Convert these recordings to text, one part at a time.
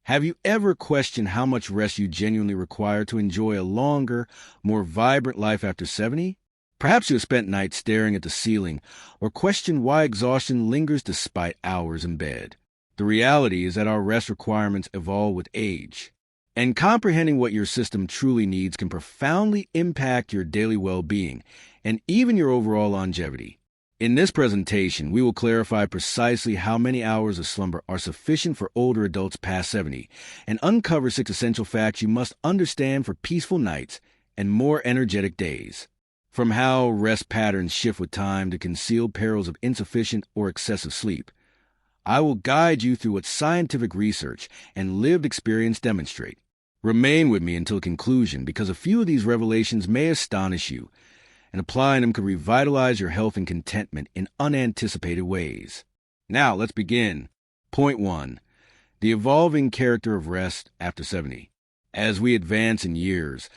Have you ever questioned how much rest you genuinely require to enjoy a longer, more vibrant life after 70? Perhaps you have spent nights staring at the ceiling or questioned why exhaustion lingers despite hours in bed. The reality is that our rest requirements evolve with age, and comprehending what your system truly needs can profoundly impact your daily well-being and even your overall longevity. In this presentation, we will clarify precisely how many hours of slumber are sufficient for older adults past 70 and uncover 6 essential facts you must understand for peaceful nights and more energetic days. From how rest patterns shift with time to concealed perils of insufficient or excessive sleep, I will guide you through what scientific research and lived experience demonstrate. Remain with me until conclusion because a few of these revelations may astonish you, and applying them could revitalize your health and contentment in unanticipated ways. Now, let's begin. Point 1. The evolving character of rest after 70. As we advance in years,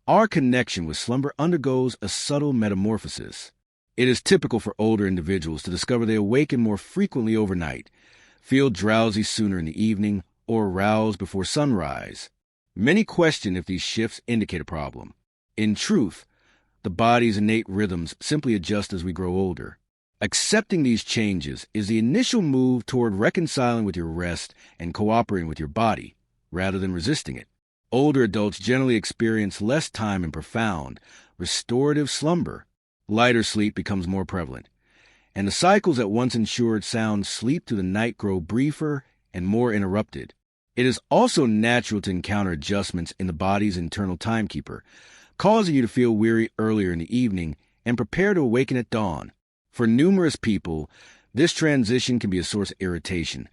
our connection with slumber undergoes a subtle metamorphosis. It is typical for older individuals to discover they awaken more frequently overnight, feel drowsy sooner in the evening, or arouse before sunrise. Many question if these shifts indicate a problem. In truth, the body's innate rhythms simply adjust as we grow older. Accepting these changes is the initial move toward reconciling with your rest and cooperating with your body, rather than resisting it. Older adults generally experience less time in profound, restorative slumber. Lighter sleep becomes more prevalent, and the cycles that once ensured sound sleep through the night grow briefer and more interrupted. It is also natural to encounter adjustments in the body's internal timekeeper, causing you to feel weary earlier in the evening and prepare to awaken at dawn. For numerous people, this transition can be a source of irritation,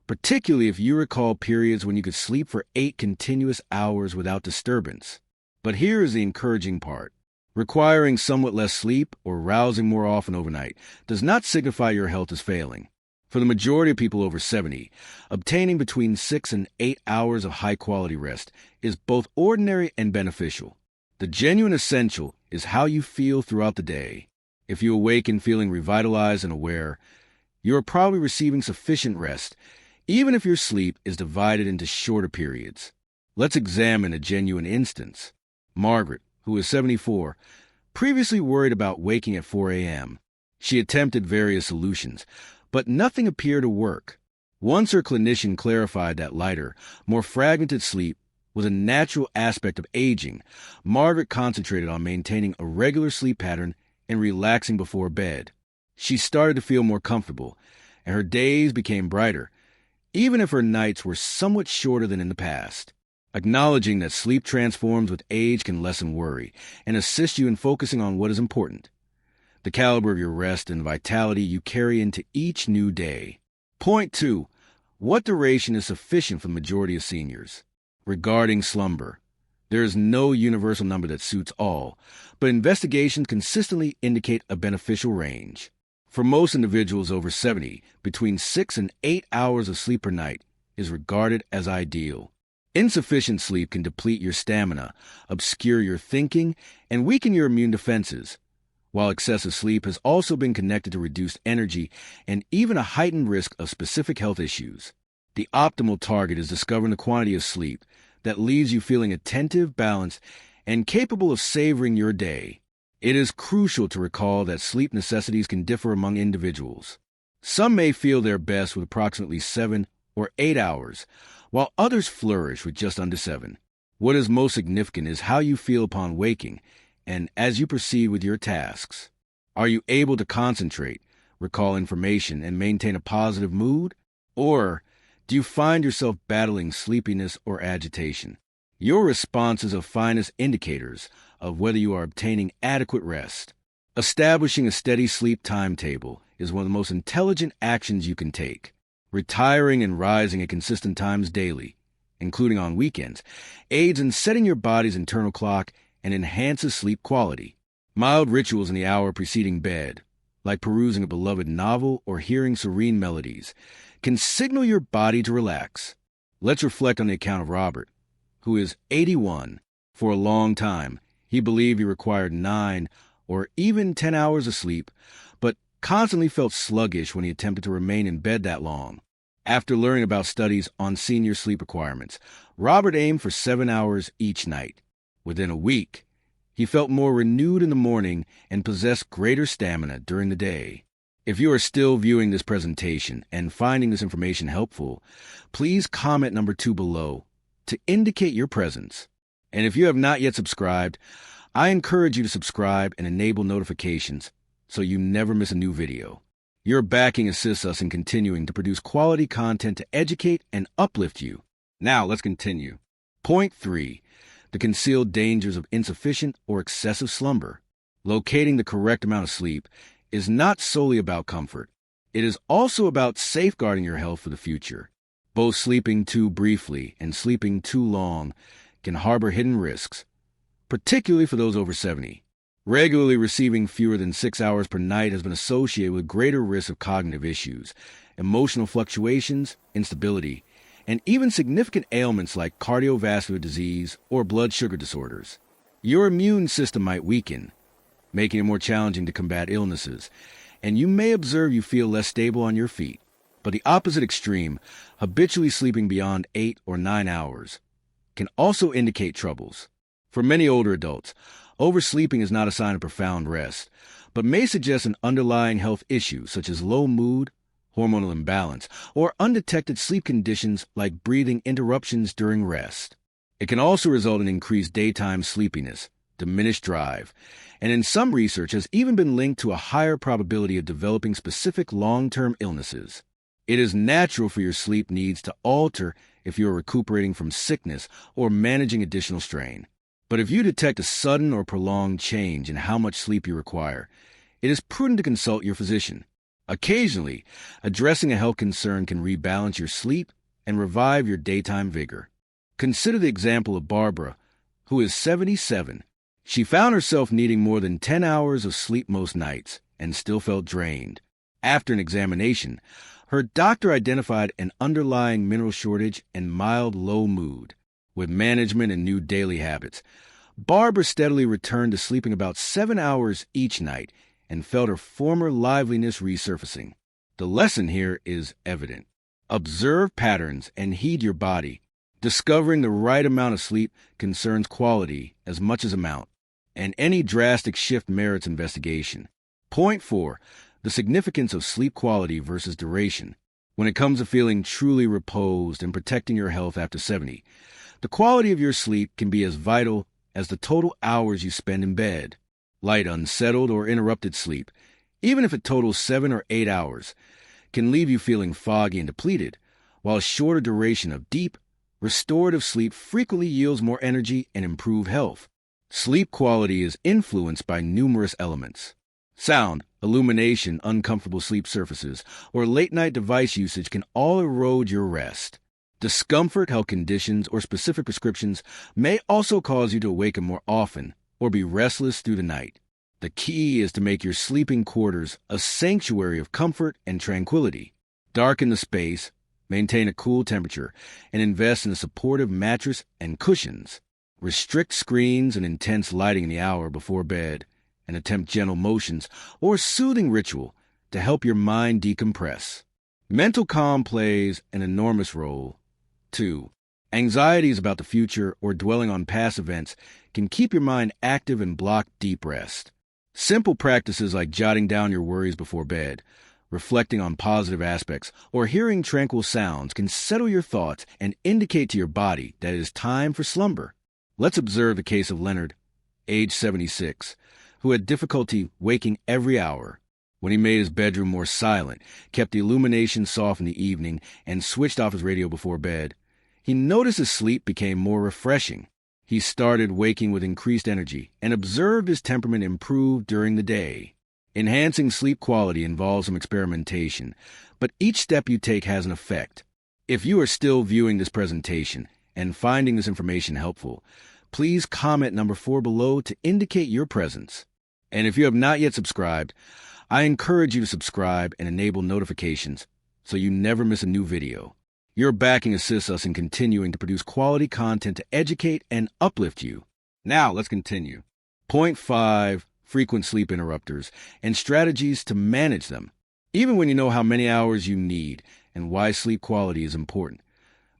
particularly if you recall periods when you could sleep for 8 continuous hours without disturbance. But here is the encouraging part. Requiring somewhat less sleep or rousing more often overnight does not signify your health is failing. For the majority of people over 70, obtaining between 6 and 8 hours of high-quality rest is both ordinary and beneficial. The genuine essential is how you feel throughout the day. If you awaken feeling revitalized and aware, you are probably receiving sufficient rest, even if your sleep is divided into shorter periods. Let's examine a genuine instance. Margaret, who is 74, previously worried about waking at 4 a.m. She attempted various solutions, but nothing appeared to work. Once her clinician clarified that lighter, more fragmented sleep was a natural aspect of aging, Margaret concentrated on maintaining a regular sleep pattern and relaxing before bed. She started to feel more comfortable, and her days became brighter, even if her nights were somewhat shorter than in the past. Acknowledging that sleep transforms with age can lessen worry and assist you in focusing on what is important, the caliber of your rest and vitality you carry into each new day. Point 2. What duration is sufficient for the majority of seniors? Regarding slumber, there is no universal number that suits all, but investigations consistently indicate a beneficial range. For most individuals over 70, between 6 and 8 hours of sleep per night is regarded as ideal. Insufficient sleep can deplete your stamina, obscure your thinking, and weaken your immune defenses, while excessive sleep has also been connected to reduced energy and even a heightened risk of specific health issues. The optimal target is discovering the quantity of sleep that leaves you feeling attentive, balanced, and capable of savoring your day. It is crucial to recall that sleep necessities can differ among individuals. Some may feel their best with approximately 7 or 8 hours, while others flourish with just under 7. What is most significant is how you feel upon waking and as you proceed with your tasks. Are you able to concentrate, recall information, and maintain a positive mood? Or do you find yourself battling sleepiness or agitation? Your responses are finest indicators of whether you are obtaining adequate rest. Establishing a steady sleep timetable is one of the most intelligent actions you can take. Retiring and rising at consistent times daily, including on weekends, aids in setting your body's internal clock and enhances sleep quality. Mild rituals in the hour preceding bed, like perusing a beloved novel or hearing serene melodies, can signal your body to relax. Let's reflect on the account of Robert, who is 81. For a long time, he believed he required 9 or even 10 hours of sleep, but constantly felt sluggish when he attempted to remain in bed that long. After learning about studies on senior sleep requirements, Robert aimed for 7 hours each night. Within a week, he felt more renewed in the morning and possessed greater stamina during the day. If you are still viewing this presentation and finding this information helpful, please comment number 2 below to indicate your presence. And if you have not yet subscribed, I encourage you to subscribe and enable notifications so you never miss a new video. Your backing assists us in continuing to produce quality content to educate and uplift you. Now, let's continue. Point 3. The concealed dangers of insufficient or excessive slumber. Locating the correct amount of sleep is not solely about comfort. It is also about safeguarding your health for the future. Both sleeping too briefly and sleeping too long can harbor hidden risks, particularly for those over 70. Regularly receiving fewer than 6 hours per night has been associated with greater risk of cognitive issues, emotional fluctuations, instability, and even significant ailments like cardiovascular disease or blood sugar disorders. Your immune system might weaken, making it more challenging to combat illnesses, and you may observe you feel less stable on your feet. But the opposite extreme, habitually sleeping beyond 8 or 9 hours, can also indicate troubles. For many older adults, oversleeping is not a sign of profound rest, but may suggest an underlying health issue such as low mood, hormonal imbalance, or undetected sleep conditions like breathing interruptions during rest. It can also result in increased daytime sleepiness, diminished drive, and in some research has even been linked to a higher probability of developing specific long-term illnesses. It is natural for your sleep needs to alter if you are recuperating from sickness or managing additional strain. But if you detect a sudden or prolonged change in how much sleep you require, it is prudent to consult your physician. Occasionally, addressing a health concern can rebalance your sleep and revive your daytime vigor. Consider the example of Barbara, who is 77. She found herself needing more than 10 hours of sleep most nights and still felt drained. After an examination, her doctor identified an underlying mineral shortage and mild low mood. With management and new daily habits, Barbara steadily returned to sleeping about 7 hours each night and felt her former liveliness resurfacing. The lesson here is evident. Observe patterns and heed your body. Discovering the right amount of sleep concerns quality as much as amount, and any drastic shift merits investigation. Point 4. The significance of sleep quality versus duration. When it comes to feeling truly reposed and protecting your health after 70, the quality of your sleep can be as vital as the total hours you spend in bed. Light, unsettled, or interrupted sleep, even if it totals 7 or 8 hours, can leave you feeling foggy and depleted, while a shorter duration of deep, restorative sleep frequently yields more energy and improved health. Sleep quality is influenced by numerous elements. Sound, illumination, uncomfortable sleep surfaces, or late-night device usage can all erode your rest. Discomfort, health conditions, or specific prescriptions may also cause you to awaken more often or be restless through the night. The key is to make your sleeping quarters a sanctuary of comfort and tranquility. Darken the space, maintain a cool temperature, and invest in a supportive mattress and cushions. Restrict screens and intense lighting in the hour before bed, and attempt gentle motions or soothing ritual to help your mind decompress. Mental calm plays an enormous role. 2. Anxieties about the future or dwelling on past events can keep your mind active and block deep rest. Simple practices like jotting down your worries before bed, reflecting on positive aspects, or hearing tranquil sounds can settle your thoughts and indicate to your body that it is time for slumber. Let's observe the case of Leonard, age 76, who had difficulty waking every hour. When he made his bedroom more silent, kept the illumination soft in the evening, and switched off his radio before bed, he noticed his sleep became more refreshing. He started waking with increased energy and observed his temperament improve during the day. Enhancing sleep quality involves some experimentation, but each step you take has an effect. If you are still viewing this presentation and finding this information helpful, please comment number 4 below to indicate your presence. And if you have not yet subscribed, I encourage you to subscribe and enable notifications so you never miss a new video. Your backing assists us in continuing to produce quality content to educate and uplift you. Now, let's continue. Point 5. Frequent sleep interrupters and strategies to manage them. Even when you know how many hours you need and why sleep quality is important.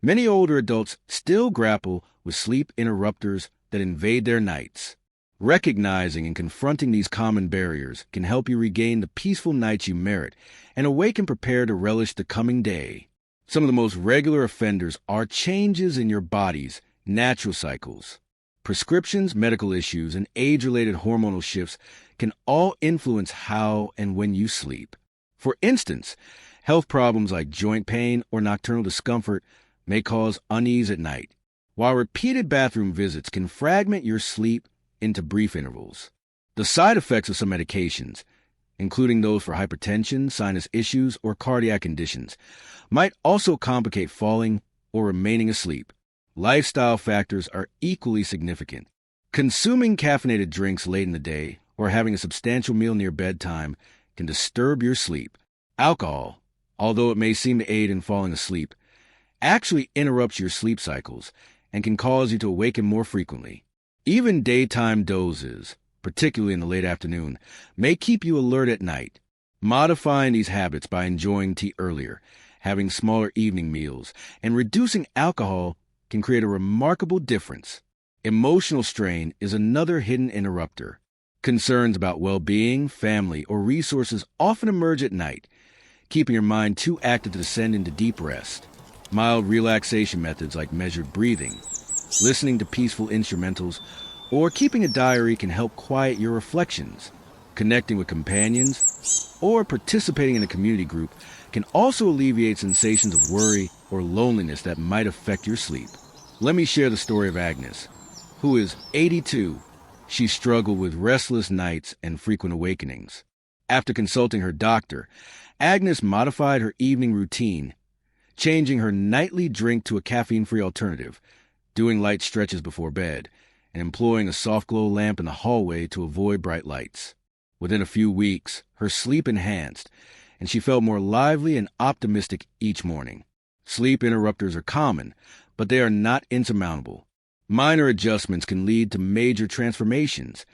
Many older adults still grapple with sleep interrupters that invade their nights. Recognizing and confronting these common barriers can help you regain the peaceful nights you merit and awaken prepared to relish the coming day. Some of the most regular offenders are changes in your body's natural cycles. Prescriptions, medical issues, and age-related hormonal shifts can all influence how and when you sleep. For instance, health problems like joint pain or nocturnal discomfort may cause unease at night, while repeated bathroom visits can fragment your sleep into brief intervals. The side effects of some medications, including those for hypertension, sinus issues, or cardiac conditions, might also complicate falling or remaining asleep. Lifestyle factors are equally significant. Consuming caffeinated drinks late in the day or having a substantial meal near bedtime can disturb your sleep. Alcohol, although it may seem to aid in falling asleep, actually interrupts your sleep cycles and can cause you to awaken more frequently. Even daytime dozes, particularly in the late afternoon, may keep you alert at night. Modifying these habits by enjoying tea earlier, having smaller evening meals, and reducing alcohol can create a remarkable difference. Emotional strain is another hidden interrupter. Concerns about well-being, family, or resources often emerge at night, keeping your mind too active to descend into deep rest. Mild relaxation methods like measured breathing, listening to peaceful instrumentals, or keeping a diary can help quiet your reflections. Connecting with companions or participating in a community group can also alleviate sensations of worry or loneliness that might affect your sleep. Let me share the story of Agnes, who is 82. She struggled with restless nights and frequent awakenings. After consulting her doctor, Agnes modified her evening routine, changing her nightly drink to a caffeine-free alternative, doing light stretches before bed, and employing a soft glow lamp in the hallway to avoid bright lights. Within a few weeks, her sleep enhanced, and she felt more lively and optimistic each morning. Sleep interrupters are common, but they are not insurmountable. Minor adjustments can lead to major transformations,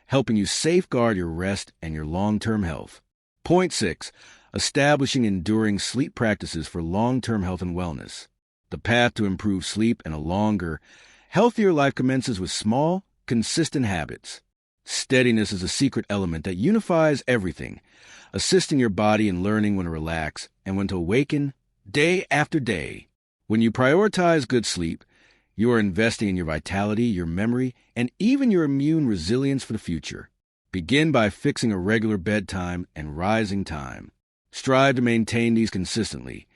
helping you safeguard your rest and your long-term health. Point 6. Establishing enduring sleep practices for long-term health and wellness. The path to improve sleep and a longer, healthier life commences with small, consistent habits. Steadiness is a secret element that unifies everything, assisting your body in learning when to relax and when to awaken day after day. When you prioritize good sleep, you are investing in your vitality, your memory, and even your immune resilience for the future. Begin by fixing a regular bedtime and rising time. Strive to maintain these consistently,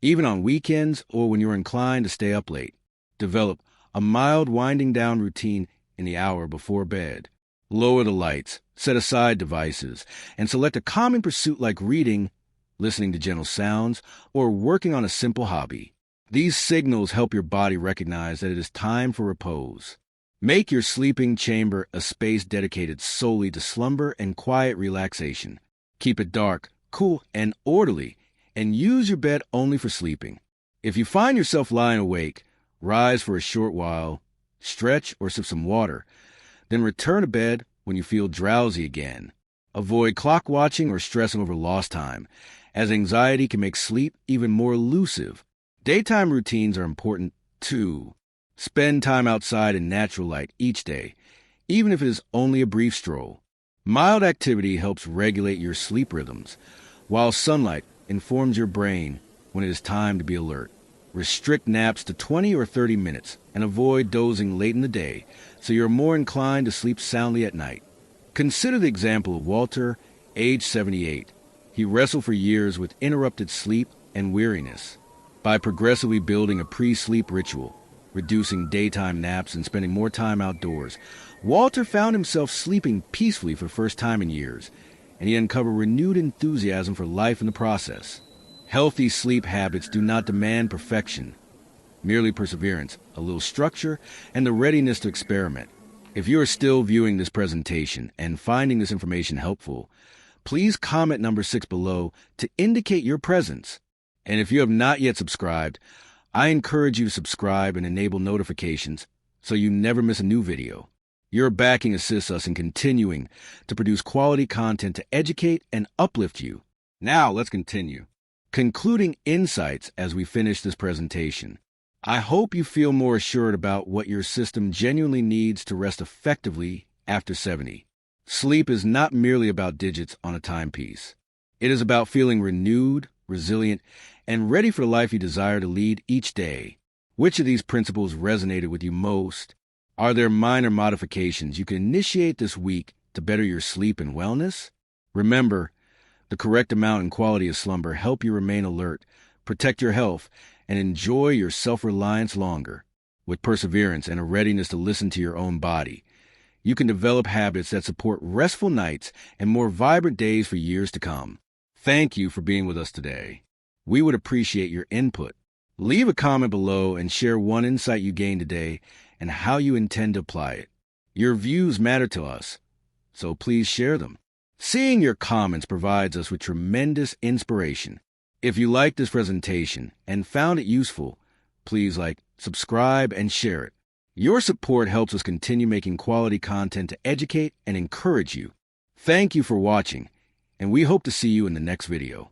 even on weekends or when you're inclined to stay up late. Develop a mild winding down routine in the hour before bed. Lower the lights, set aside devices, and select a calming pursuit like reading, listening to gentle sounds, or working on a simple hobby. These signals help your body recognize that it is time for repose. Make your sleeping chamber a space dedicated solely to slumber and quiet relaxation. Keep it dark, cool, and orderly, and use your bed only for sleeping. If you find yourself lying awake, rise for a short while, stretch or sip some water, then return to bed when you feel drowsy again. Avoid clock watching or stressing over lost time, as anxiety can make sleep even more elusive. Daytime routines are important, too. Spend time outside in natural light each day, even if it is only a brief stroll. Mild activity helps regulate your sleep rhythms, while sunlight informs your brain when it is time to be alert. Restrict naps to 20 or 30 minutes and avoid dozing late in the day so you're more inclined to sleep soundly at night. Consider the example of Walter, age 78. He wrestled for years with interrupted sleep and weariness. By progressively building a pre-sleep ritual, reducing daytime naps, and spending more time outdoors, Walter found himself sleeping peacefully for the first time in years, and he uncovered renewed enthusiasm for life in the process. Healthy sleep habits do not demand perfection, merely perseverance, a little structure, and the readiness to experiment. If you are still viewing this presentation and finding this information helpful, please comment number 6 below to indicate your presence. And if you have not yet subscribed, I encourage you to subscribe and enable notifications so you never miss a new video. Your backing assists us in continuing to produce quality content to educate and uplift you. Now let's continue. Concluding insights as we finish this presentation. I hope you feel more assured about what your system genuinely needs to rest effectively after 70. Sleep is not merely about digits on a timepiece. It is about feeling renewed, resilient, and ready for the life you desire to lead each day. Which of these principles resonated with you most? Are there minor modifications you can initiate this week to better your sleep and wellness? Remember, the correct amount and quality of slumber help you remain alert, protect your health, and enjoy your self-reliance longer. With perseverance and a readiness to listen to your own body, you can develop habits that support restful nights and more vibrant days for years to come. Thank you for being with us today. We would appreciate your input. Leave a comment below and share one insight you gained today and how you intend to apply it. Your views matter to us, so please share them. Seeing your comments provides us with tremendous inspiration. If you liked this presentation and found it useful, please subscribe, and share it. Your support helps us continue making quality content to educate and encourage you. Thank you for watching, and we hope to see you in the next video.